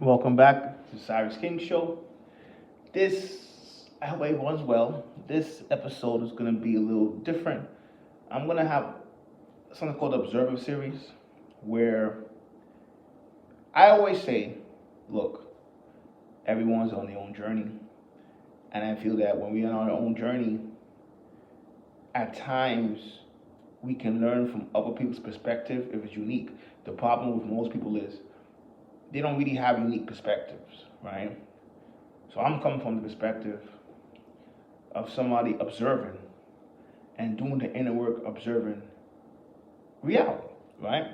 Welcome back to the Siris King show. I hope everyone's well. This episode is going to be a little different. I'm going to have something called Observer Series, where I always say, look, everyone's on their own journey. And I feel that when we're on our own journey, at times we can learn from other people's perspective if it's unique. The problem with most people is they don't really have unique perspectives, right? So I'm coming from the perspective of somebody observing and doing the inner work, observing reality, right?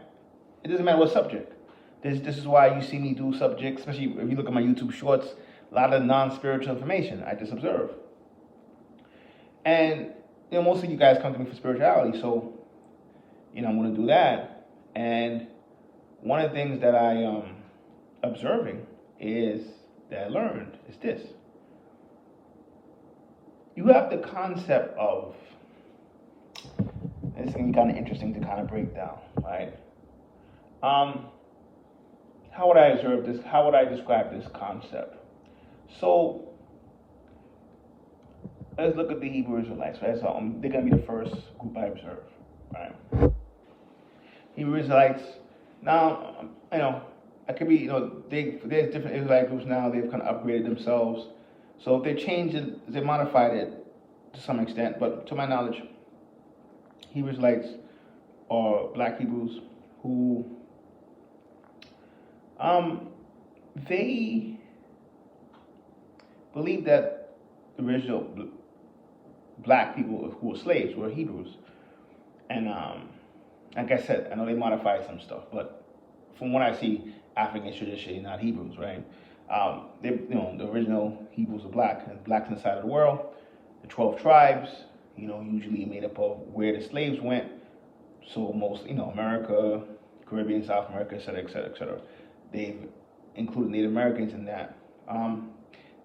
It doesn't matter what subject. This is why you see me do subjects, especially if you look at my YouTube shorts, a lot of non-spiritual information. I just observe. And most of you guys come to me for spirituality, so I'm going to do that. And one of the things that I observing is that I learned is this. You have the concept of, it's going to be kind of interesting to kind of break down, right? How would I observe this? How would I describe this concept? So, let's look at the Hebrew Israelites, right? So they're going to be the first group I observe, right? Hebrew Israelites, now, I could be, there's different Israelite groups now. They've kind of upgraded themselves. So if they changed it, they modified it to some extent. But to my knowledge, Hebrew Israelites are black Hebrews who, they believe that the original black people who were slaves were Hebrews. And like I said, I know they modified some stuff, but from what I see, African tradition, not Hebrews, right? The original Hebrews are black, and blacks inside of the world. The 12 tribes, usually made up of where the slaves went. So most, America, Caribbean, South America, et cetera, et cetera, et cetera. They've included Native Americans in that.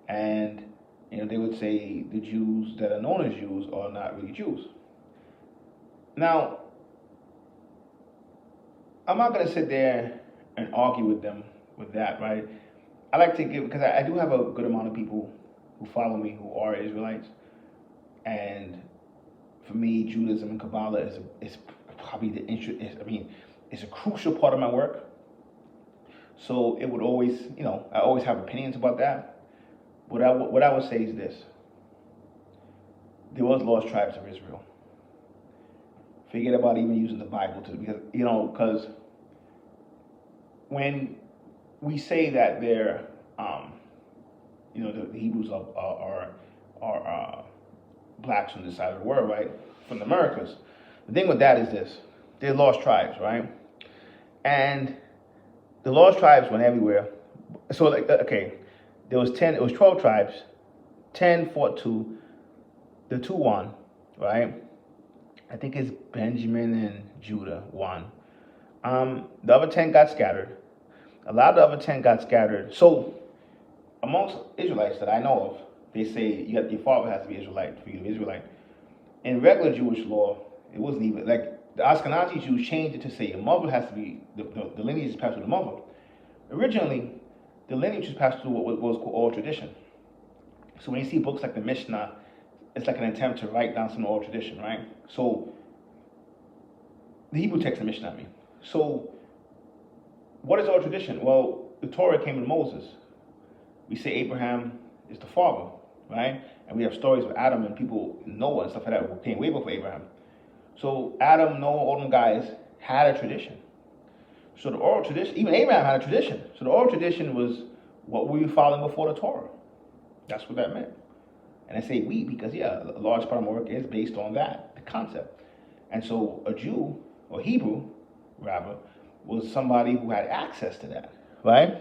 And they would say the Jews that are known as Jews are not really Jews. Now, I'm not going to sit there and argue with them with that, right? I like to give, because I do have a good amount of people who follow me who are Israelites. And for me, Judaism and Kabbalah is probably it's a crucial part of my work. So it would always, I always have opinions about that. What I would say is this. There was lost tribes of Israel. Forget about even using the Bible because when we say that they're, the Hebrews are blacks from this side of the world, right? From the Americas. The thing with that is this: they're lost tribes, right? And the lost tribes went everywhere. So, there was 12 tribes. 10 fought 2. The 2 won, right? I think it's Benjamin and Judah won. The other 10 got scattered. A lot of the other 10 got scattered. So, amongst Israelites that I know of, they say your father has to be Israelite for you to be Israelite. In regular Jewish law, it wasn't even, like, the Ashkenazi Jews changed it to say your mother has to be, the lineage is passed through the mother. Originally, the lineage was passed through what was called oral tradition. So when you see books like the Mishnah, it's like an attempt to write down some oral tradition, right? So, the Hebrew text of Mishnah, So, what is oral tradition? Well, the Torah came with Moses. We say Abraham is the father, right? And we have stories of Adam and people, Noah and stuff like that, who came way before Abraham. So, Adam, Noah, all them guys had a tradition. So the oral tradition, even Abraham had a tradition. So the oral tradition was what we were following before the Torah. That's what that meant. And I say we because, a large part of my work is based on that, the concept. And so a Jew, or Hebrew, rather, was somebody who had access to that, right?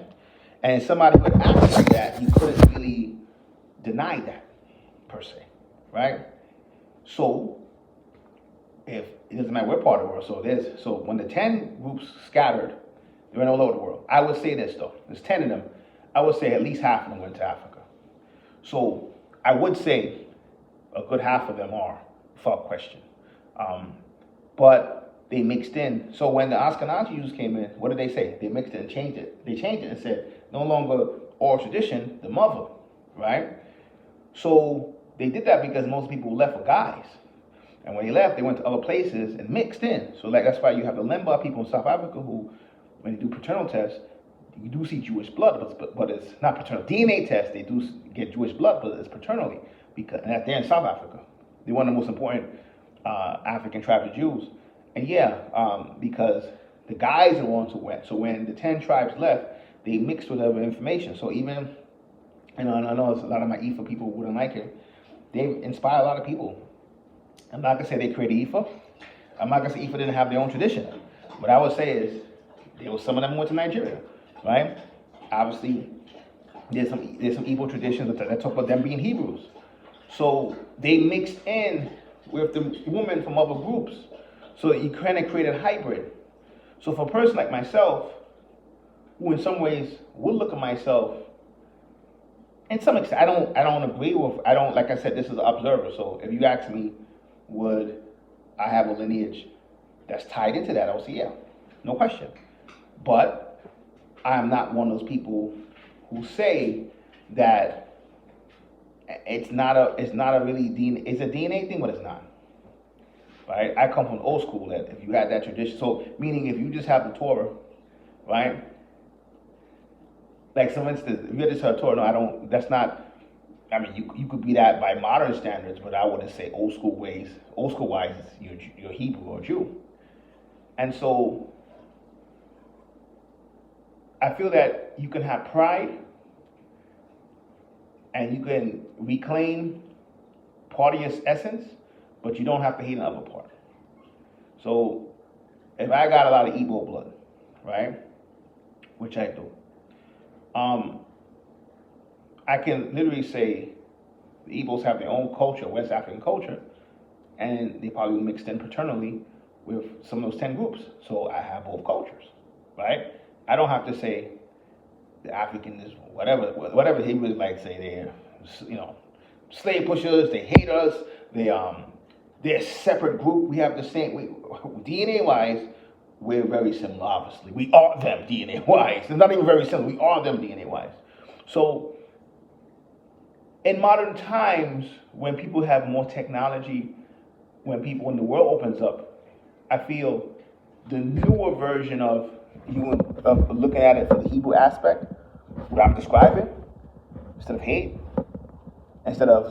And somebody who had access to that, you couldn't really deny that, per se, right? So, if it doesn't matter what part of the world, so when the 10 groups scattered, they went all over the world. I would say this though, there's 10 of them. I would say at least half of them went to Africa. So I would say a good half of them are, without question. But they mixed in. So when the Ashkenazi Jews came in, what did they say? They mixed it and changed it. They changed it and said, no longer oral tradition, the mother, right? So they did that because most people left for guys. And when they left, they went to other places and mixed in. So like that's why you have the Limba people in South Africa who, when they do paternal tests, you do see Jewish blood, but it's not paternal. DNA tests, they do get Jewish blood, but it's paternally. Because, and they're in South Africa. They're one of the most important African tribes of Jews. And because the guys are the ones who went. So when the 10 tribes left, they mixed with other information. So even, and I know a lot of my Ifa people wouldn't like it, they've inspired a lot of people. I'm not going to say they created Ifa. I'm not going to say Ifa didn't have their own tradition. What I would say is, some of them went to Nigeria, right? Obviously, there's some Igbo traditions that talk about them being Hebrews. So they mixed in with the women from other groups. So you kind of created hybrid. So for a person like myself, who in some ways would look at myself, in some extent, I don't agree with, like I said, this is an observer. So if you ask me, would I have a lineage that's tied into that? I would say, yeah, no question. But I'm not one of those people who say that it's not a really DNA. It's a DNA thing, but it's not. Right? I come from old school that if you had that tradition, so meaning if you just have the Torah, right? Like, for instance, if you just have the Torah, that's not, I mean, you could be that by modern standards, but I wouldn't say old school wise, you're Hebrew or Jew. And so, I feel that you can have pride and you can reclaim part of your essence, but you don't have to hate another part. So, if I got a lot of Igbo blood, right, which I do, I can literally say the Igbos have their own culture, West African culture, and they probably mixed in paternally with some of those 10 groups. So I have both cultures, right? I don't have to say the African is whatever the Hebrews like to say they're, slave pushers, they hate us, they're a separate group. We have the same, DNA-wise, we're very similar, obviously. We are them DNA-wise. It's not even very similar. We are them DNA-wise. So, in modern times, when people have more technology, when the world opens up, I feel the newer version of looking at it from the Hebrew aspect, what I'm describing, instead of hate,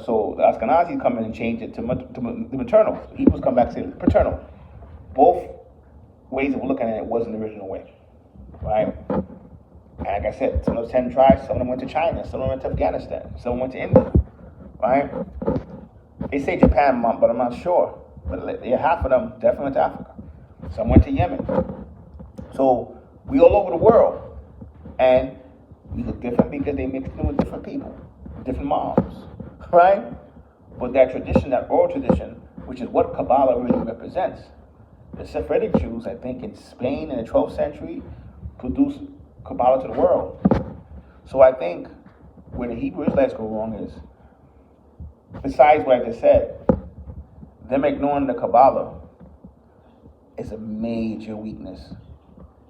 so the Ashkenazis come in and change it to the maternal. The Hebrews come back and say paternal. Both ways of looking at it wasn't the original way, right? And like I said, some of those 10 tribes, some of them went to China, some of them went to Afghanistan, some went to India, right? They say Japan, but I'm not sure. But half of them definitely went to Africa. Some went to Yemen. So we all over the world, and we look different because they mixed in with different people, different moms, right? But that tradition, that oral tradition, which is what Kabbalah really represents. The Sephardic Jews, I think, in Spain in the 12th century, produced Kabbalah to the world. So I think where the Hebrew Israelites go wrong is, besides what I just said, them ignoring the Kabbalah is a major weakness,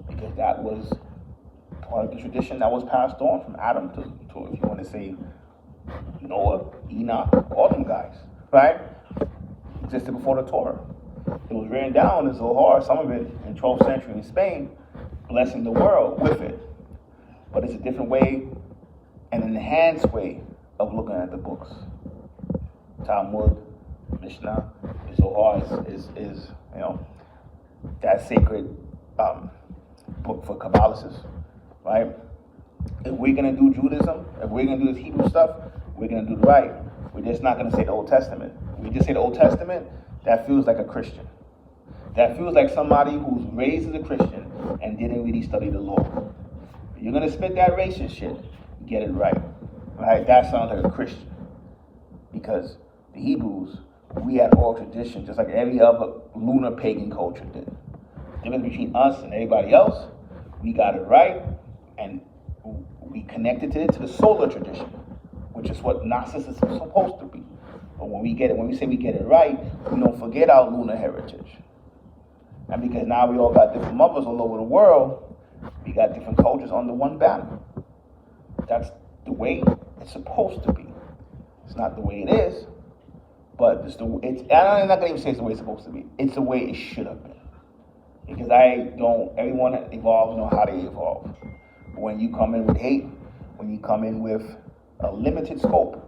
because that was part of the tradition that was passed on from Adam to if you want to say, Noah, Enoch, all them guys, right? Existed before the Torah. It was written down in Zohar, some of it in 12th century in Spain, blessing the world with it. But it's a different way, an enhanced way of looking at the books. Talmud, Mishnah, Zohar is that sacred book for Kabbalists, right? If we're going to do Judaism, if we're going to do this Hebrew stuff, we're going to do it right. We're just not going to say the Old Testament. We just say the Old Testament, that feels like a Christian. That feels like somebody who's raised as a Christian and didn't really study the law. If you're going to spit that racist shit, get it right. Right? That sounds like a Christian. Because the Hebrews, we had oral tradition just like every other lunar pagan culture did. The difference between us and everybody else, we got it right, and we connected to it to the solar tradition, which is what Gnosis is supposed to be. But when we say we get it right, we don't forget our lunar heritage. And because now we all got different mothers all over the world, we got different cultures under one banner. That's the way it's supposed to be. It's not the way it is, but I'm not gonna even say it's the way it's supposed to be. It's the way it should have been. Because everyone evolves on how they evolve. But when you come in with hate, when you come in with a limited scope,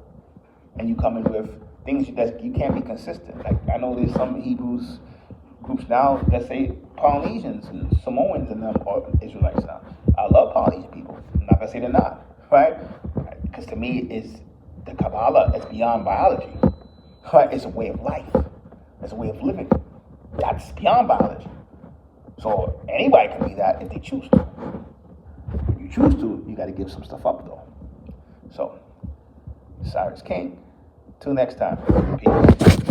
and you come in with things that you can't be consistent. Like I know there's some Hebrews groups now that say Polynesians and Samoans and them are Israelites now. I love Polynesian people. I'm not gonna say they're not, right? Because to me, it's the Kabbalah. It's beyond biology, right? It's a way of life. It's a way of living. That's beyond biology. So anybody can be that if they choose to. When you choose to, you got to give some stuff up, though. So, Siris King. Till next time. Peace.